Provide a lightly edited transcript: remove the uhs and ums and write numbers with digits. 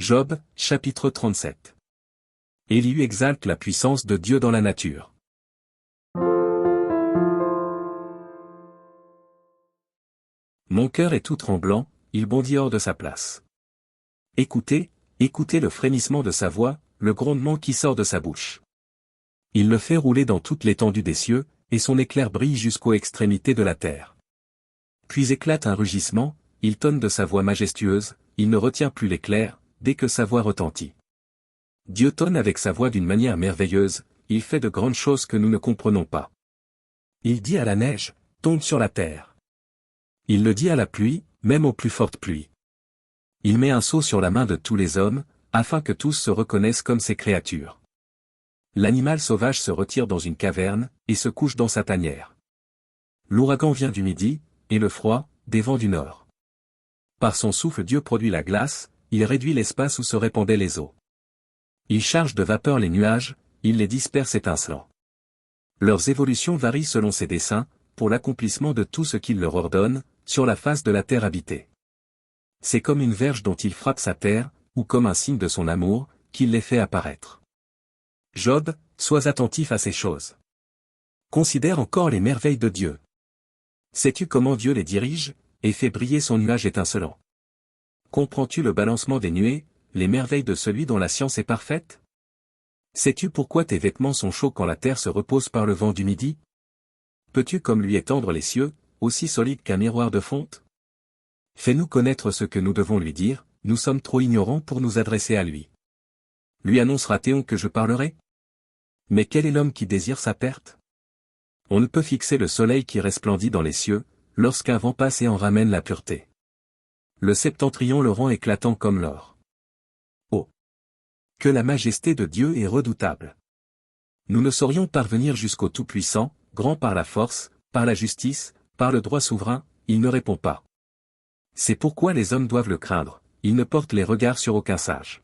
Job, chapitre 37. Élihu exalte la puissance de Dieu dans la nature. Mon cœur est tout tremblant, il bondit hors de sa place. Écoutez, écoutez le frémissement de sa voix, le grondement qui sort de sa bouche. Il le fait rouler dans toute l'étendue des cieux, et son éclair brille jusqu'aux extrémités de la terre. Puis éclate un rugissement, il tonne de sa voix majestueuse, il ne retient plus l'éclair, dès que sa voix retentit. Dieu tonne avec sa voix d'une manière merveilleuse, il fait de grandes choses que nous ne comprenons pas. Il dit à la neige, tombe sur la terre. Il le dit à la pluie, même aux plus fortes pluies. Il met un sceau sur la main de tous les hommes, afin que tous se reconnaissent comme ses créatures. L'animal sauvage se retire dans une caverne, et se couche dans sa tanière. L'ouragan vient du midi, et le froid, des vents du nord. Par son souffle Dieu produit la glace, il réduit l'espace où se répandaient les eaux. Il charge de vapeur les nuages, il les disperse étincelants. Leurs évolutions varient selon ses desseins, pour l'accomplissement de tout ce qu'il leur ordonne, sur la face de la terre habitée. C'est comme une verge dont il frappe sa terre, ou comme un signe de son amour, qu'il les fait apparaître. Job, sois attentif à ces choses. Considère encore les merveilles de Dieu. Sais-tu comment Dieu les dirige, et fait briller son nuage étincelant? Comprends-tu le balancement des nuées, les merveilles de celui dont la science est parfaite? Sais-tu pourquoi tes vêtements sont chauds quand la terre se repose par le vent du midi? Peux-tu comme lui étendre les cieux, aussi solides qu'un miroir de fonte? Fais-nous connaître ce que nous devons lui dire, nous sommes trop ignorants pour nous adresser à lui. Lui annoncera-t-on que je parlerai? Mais quel est l'homme qui désire sa perte? On ne peut fixer le soleil qui resplendit dans les cieux, lorsqu'un vent passe et en ramène la pureté. Le septentrion le rend éclatant comme l'or. Oh! Que la majesté de Dieu est redoutable! Nous ne saurions parvenir jusqu'au Tout-Puissant, grand par la force, par la justice, par le droit souverain, il ne répond pas. C'est pourquoi les hommes doivent le craindre, il ne porte les regards sur aucun sage.